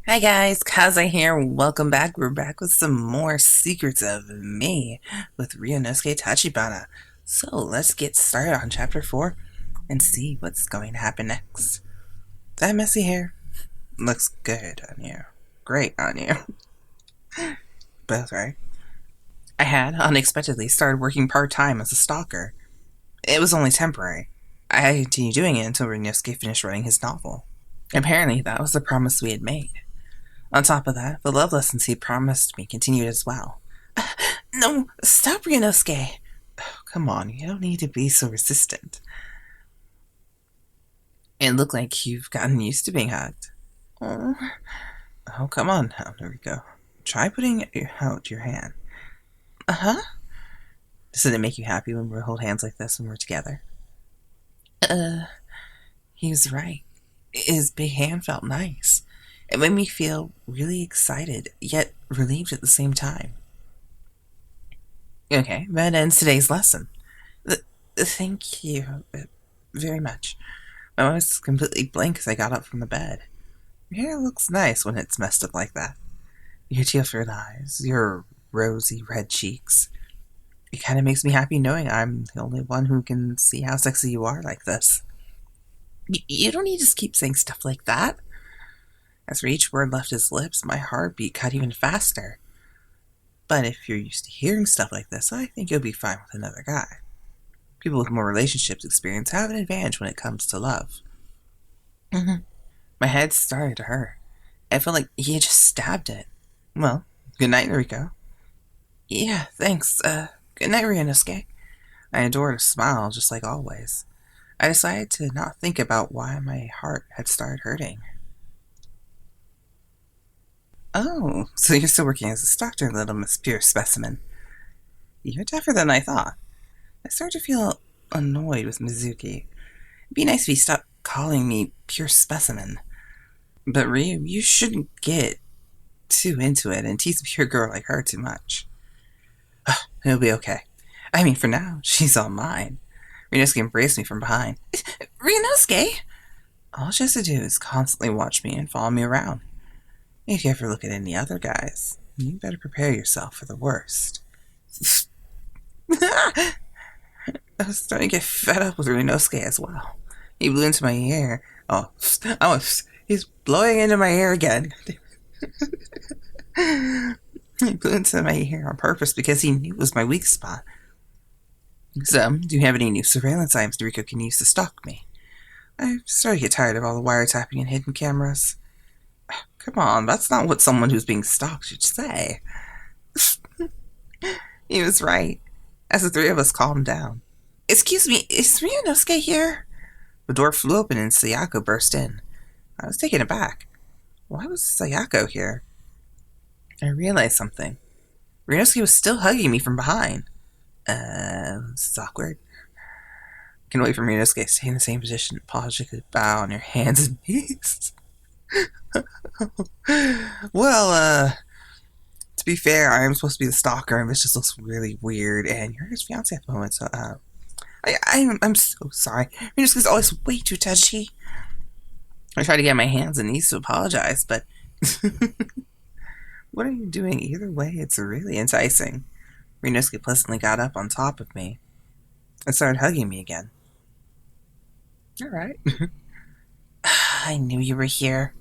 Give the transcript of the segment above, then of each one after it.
Hi guys, Kaza here. Welcome back. We're back with some more Secrets of Me with Ryunosuke Tachibana. So let's get started on chapter 4 and see what's going to happen next. That messy hair looks good on you. Great on you. Both, right? I had unexpectedly started working part-time as a stalker. It was only temporary. I continued doing it until Ryunosuke finished writing his novel. Apparently, that was the promise we had made. On top of that, the love lessons he promised me continued as well. No, stop, Ryunosuke. Oh, come on, you don't need to be so resistant. It looked like you've gotten used to being hugged. Oh, come on now, Noriko. Try putting out your hand. Uh-huh. Doesn't it make you happy when we hold hands like this when we're together? He was right. His big hand felt nice. It made me feel really excited, yet relieved at the same time. Okay, that ends today's lesson. Thank you very much. My mind was completely blank as I got up from the bed. Your hair looks nice when it's messed up like that. Your tear-filled eyes, your rosy red cheeks. It kind of makes me happy knowing I'm the only one who can see how sexy you are like this. You don't need to keep saying stuff like that. As for each word left his lips, my heartbeat cut even faster. But if you're used to hearing stuff like this, I think you'll be fine with another guy. People with more relationships experience have an advantage when it comes to love. My head started to hurt. I felt like he had just stabbed it. Well, good night, Noriko. Yeah, thanks. Good night, Ryunosuke. I adored a smile, just like always. I decided to not think about why my heart had started hurting. Oh, so you're still working as a doctor, little Miss Pure Specimen. You're tougher than I thought. I started to feel annoyed with Mizuki. It'd be nice if he stopped calling me Pure Specimen. But Ryu, you shouldn't get too into it and tease a pure girl like her too much. It'll be okay. I mean, for now, she's all mine. Ryunosuke embraced me from behind. Ryunosuke? All she has to do is constantly watch me and follow me around. If you ever look at any other guys, you better prepare yourself for the worst. I was starting to get fed up with Ryunosuke as well. He blew into my ear. He's blowing into my ear again. He blew into my ear on purpose because he knew it was my weak spot. So, do you have any new surveillance items Noriko can use to stalk me? I'm starting to get tired of all the wiretapping and hidden cameras. Come on, that's not what someone who's being stalked should say. He was right, as the three of us calmed down. Excuse me, is Ryunosuke here? The door flew open and Sayako burst in. I was taken aback. Why was Sayako here? I realized something. Ryunosuke was still hugging me from behind. This is awkward. I can wait for Ryunosuke to stay in the same position, apologetically bow on your hands and knees. Well, to be fair, I am supposed to be the stalker, and this just looks really weird, and you're his fiance at the moment, so, I'm so sorry. Ryunosuke's always way too touchy. I tried to get my hands and knees to apologize, but what are you doing? Either way, it's really enticing. Ryunosuke pleasantly got up on top of me and started hugging me again. Alright. I knew you were here.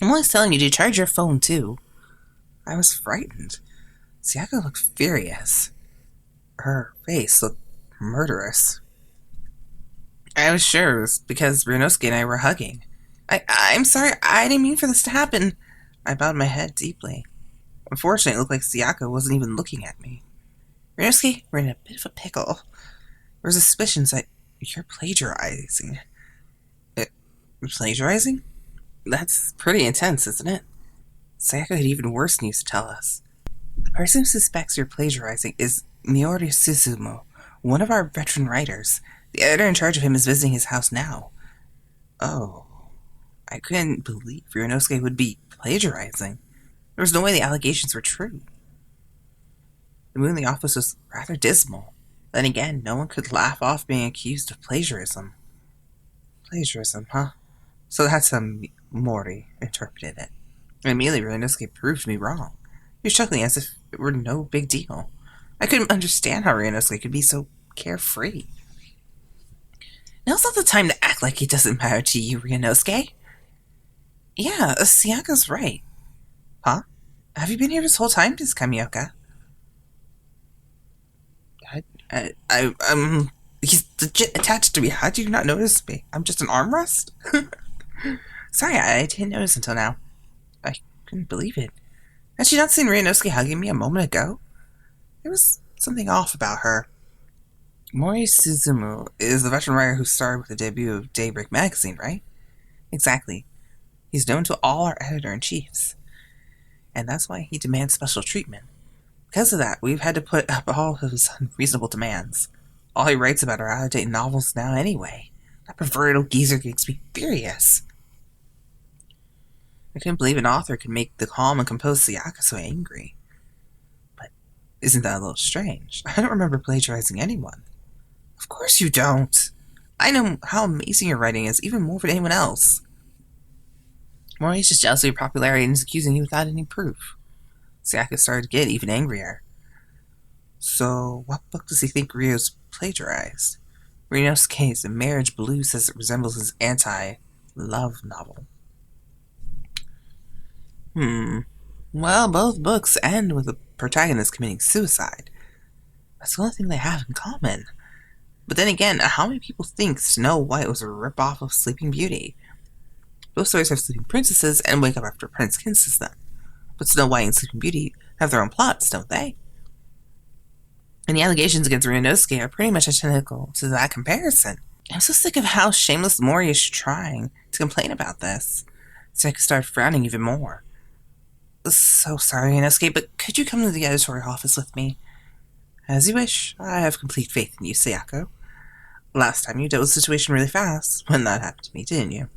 I'm always telling you to charge your phone, too. I was frightened. Sayako looked furious. Her face looked murderous. I was sure it was because Ryunosuke and I were hugging. I'm sorry, I didn't mean for this to happen. I bowed my head deeply. Unfortunately, it looked like Sayako wasn't even looking at me. Ryunosuke, we're in a bit of a pickle. There were suspicions that you're plagiarizing. Plagiarizing? That's pretty intense, isn't it? Sayako had even worse news to tell us. The person who suspects you're plagiarizing is Miori Suzumu, one of our veteran writers. The editor in charge of him is visiting his house now. Oh, I couldn't believe Ryunosuke would be plagiarizing. There was no way the allegations were true. The mood in the office was rather dismal. Then again, no one could laugh off being accused of plagiarism. Plagiarism, huh? So that's how Mori interpreted it. And immediately Ryunosuke proved me wrong. He was chuckling as if it were no big deal. I couldn't understand how Ryunosuke could be so carefree. Now's not the time to act like it doesn't matter to you, Ryunosuke. Yeah, Sayaka's right. Huh? Have you been here this whole time, Miss Kamioka? He's legit attached to me. How do you not notice me? I'm just an armrest? Sorry, I didn't notice until now. I couldn't believe it. Had she not seen Ryunosuke hugging me a moment ago? There was something off about her. Mori Suzumu is the veteran writer who starred with the debut of Daybreak magazine, right? Exactly. He's known to all our editor-in-chiefs. And that's why he demands special treatment. Because of that, we've had to put up all of his unreasonable demands. All he writes about are out-of-date novels now anyway. That perverted old geezer makes me furious. I couldn't believe an author could make the calm and composed Sayaka so angry. But isn't that a little strange? I don't remember plagiarizing anyone. Of course you don't. I know how amazing your writing is, even more than anyone else. Mori's just jealous of your popularity and is accusing you without any proof. Sayaka started to get even angrier. So, what book does he think Ryo's plagiarized? Ryunosuke's Marriage Blue says it resembles his anti-love novel. Well, both books end with the protagonist committing suicide. That's the only thing they have in common. But then again, how many people think Snow White was a ripoff of Sleeping Beauty? Both stories have sleeping princesses and wake up after a prince kisses them. But Snow White and Sleeping Beauty have their own plots, don't they? And the allegations against Ryunosuke are pretty much identical to that comparison. I'm so sick of how shameless Mori is trying to complain about this. So I could start frowning even more. So sorry, Ryunosuke, but could you come to the editorial office with me? As you wish. I have complete faith in you, Sayako. Last time you dealt with the situation really fast when that happened to me, didn't you?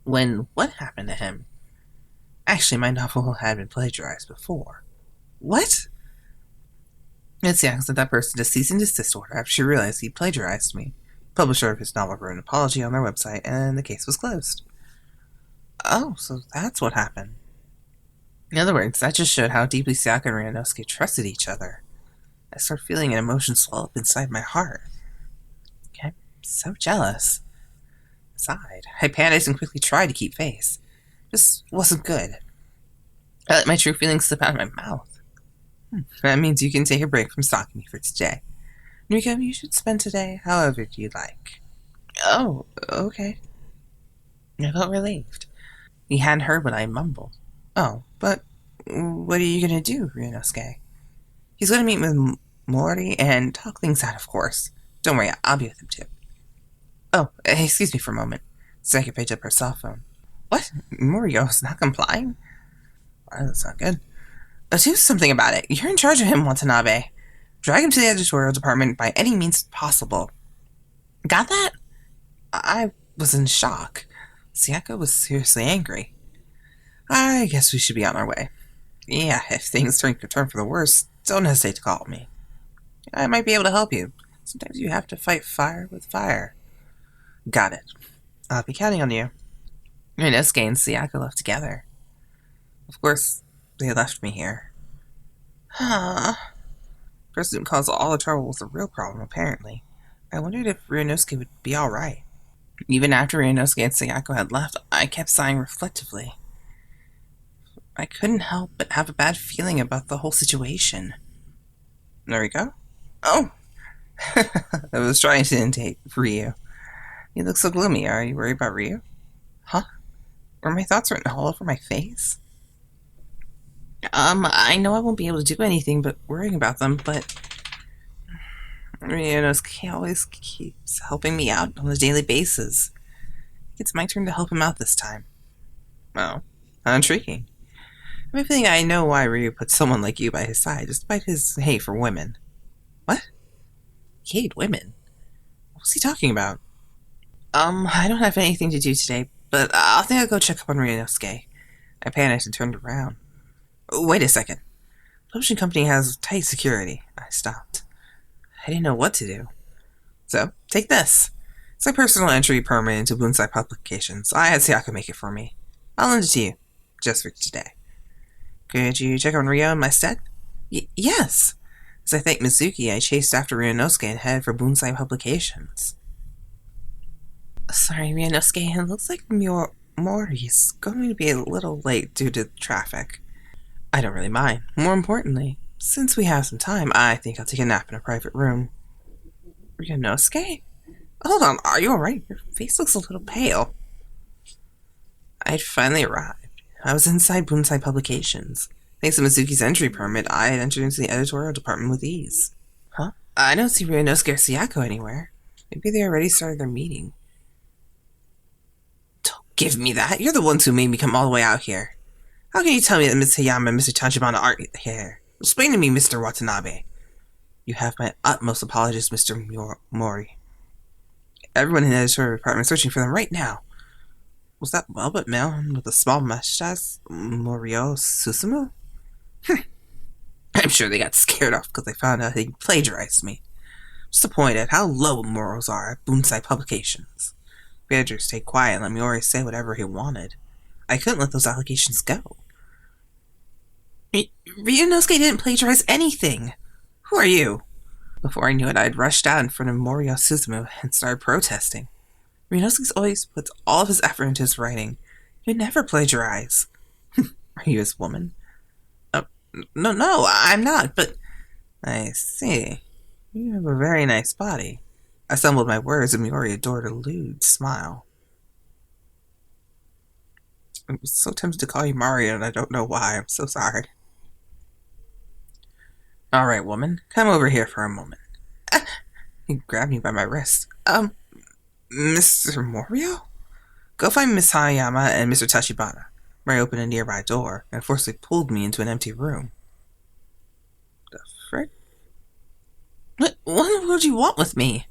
When what happened to him? Actually, my novel had been plagiarized before. What? Sayaka sent that person to cease and desist order after she realized he plagiarized me. The publisher of his novel wrote an apology on their website, and the case was closed. Oh, so that's what happened. In other words, that just showed how deeply Sayaka and Ryunosuke trusted each other. I started feeling an emotion swell up inside my heart. I'm so jealous. I sighed. I panicked and quickly tried to keep face. This wasn't good. I let my true feelings slip out of my mouth. That means you can take a break from stalking me for today. Noriko, you should spend today however you like. Oh, okay. I felt relieved. He hadn't heard what I mumbled. Oh, but what are you going to do, Ryunosuke? He's going to meet with Mori and talk things out, of course. Don't worry, I'll be with him too. Oh, excuse me for a moment. Sayaka picked up her cell phone. What? Morio's not complying? Well, that's not good. Let's do something about it. You're in charge of him, Watanabe. Drag him to the editorial department by any means possible. Got that? I was in shock. Sayaka was seriously angry. I guess we should be on our way. Yeah, if things turn for the worse, don't hesitate to call me. I might be able to help you. Sometimes you have to fight fire with fire. Got it. I'll be counting on you. Ryunosuke and Sayaka left together. Of course, they left me here. The person who caused all the trouble was the real problem, apparently. I wondered if Ryunosuke would be alright. Even after Ryunosuke and Sayaka had left, I kept sighing reflectively. I couldn't help but have a bad feeling about the whole situation. Noriko? Oh! I was trying to imitate Ryu. You look so gloomy. Are you worried about Ryu? Huh? Were my thoughts written all over my face? I know I won't be able to do anything but worrying about them, but Ryunosuke always keeps helping me out on a daily basis. It's my turn to help him out this time. Oh, how intriguing. I think I know why Ryu put someone like you by his side, despite his hate for women. What? He hated women? What's he talking about? I don't have anything to do today, but I think I'll go check up on Ryunosuke. I panicked and turned around. Wait a second. The publishing company has tight security. I stopped. I didn't know what to do. So, take this. It's my personal entry permit into Bonsai Publications. I had Sayaka make it for me. I'll lend it to you. just for today. Could you check on Ryo and my set? Yes! As I thank Mizuki, I chased after Ryunosuke and headed for Bonsai Publications. Sorry, Ryunosuke, it looks like Mori's going to be a little late due to traffic. I don't really mind. More importantly, since we have some time, I think I'll take a nap in a private room. Ryunosuke? Hold on, are you alright? Your face looks a little pale. I'd finally arrived. I was inside Bonsai Publications. Thanks to Mizuki's entry permit, I had entered into the editorial department with ease. Huh? I don't see Ryunosuke or Sayako anywhere. Maybe they already started their meeting. Don't give me that. You're the ones who made me come all the way out here. How can you tell me that Ms. Hayama and Mr. Tachibana aren't here? Explain to me, Mr. Watanabe. You have my utmost apologies, Mr. Mori. Everyone in the editorial department is searching for them right now. Was that velvet man with a small mustache Morio Susumu? I'm sure they got scared off because they found out he plagiarized me. Disappointed how low morals are at Bonsai Publications. The editor stayed quiet and let Mori say whatever he wanted. I couldn't let those allegations go. Ryunosuke didn't plagiarize anything. Who are you? Before I knew it, I'd rushed out in front of Morio Susumu and started protesting. Ryunosuke always puts all of his effort into his writing. You never plagiarize. Are you his woman? No, I'm not, but... I see. You have a very nice body. I stumbled my words and Miori adored a lewd smile. I'm so tempted to call you Mario and I don't know why. I'm so sorry. Alright, woman. Come over here for a moment. He grabbed me by my wrist. Mr. Morio? Go find Miss Hayama and Mr. Tachibana. Mary opened a nearby door and forcibly pulled me into an empty room. The frick? What would you want with me?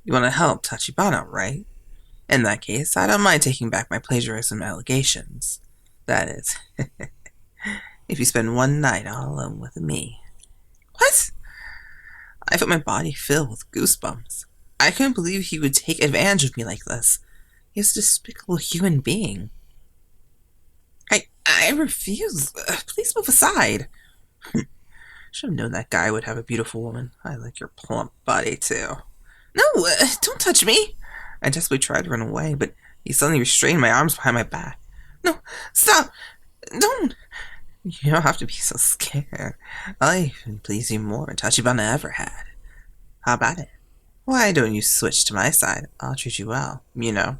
You want to help Tachibana, right? In that case, I don't mind taking back my plagiarism allegations. That is, if you spend one night all alone with me. What? I felt my body fill with goosebumps. I couldn't believe he would take advantage of me like this. He is a despicable human being. I refuse. Please move aside. Should have known that guy would have a beautiful woman. I like your plump body, too. No, don't touch me. I desperately tried to run away, but he suddenly restrained my arms behind my back. No, stop. Don't. You don't have to be so scared. I'll even please you more than Tachibana ever had. How about it? Why don't you switch to my side? I'll treat you well, you know.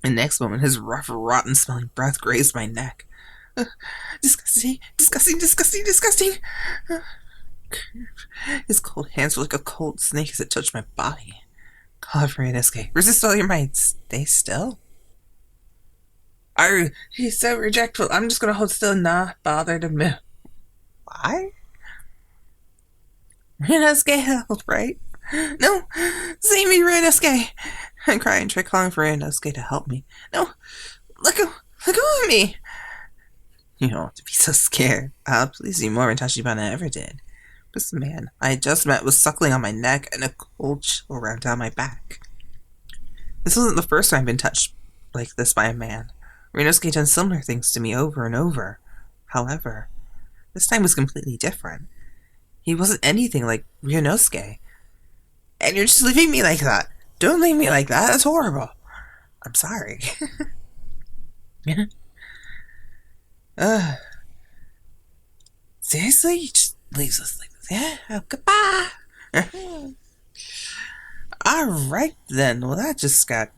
The next moment, his rough, rotten-smelling breath grazed my neck. Disgusting, disgusting, disgusting, disgusting. His cold hands were like a cold snake as it touched my body. Call for Ryunosuke. Resist all your might. Stay still. He's so rejectful. I'm just gonna hold still and not bother to move. Why? Ryunosuke help, right? No! Save me, Ryunosuke! I cried and tried calling for Ryunosuke to help me. No! Let go of me! You don't have to be so scared. I'll please you more than Tachibana ever did. This man I had just met was suckling on my neck and a cold chill ran down my back. This wasn't the first time I've been touched like this by a man. Ryunosuke had done similar things to me over and over. However, this time was completely different. He wasn't anything like Ryunosuke. And you're just leaving me like that. Don't leave me like that. That's horrible. I'm sorry. Seriously? He just leaves us like this. Yeah? Oh, goodbye. Alright then. Well, that just got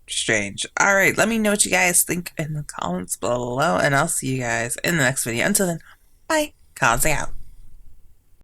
strange. Alright, let me know what you guys think in the comments below, and I'll see you guys in the next video. Until then, bye. Kaze out.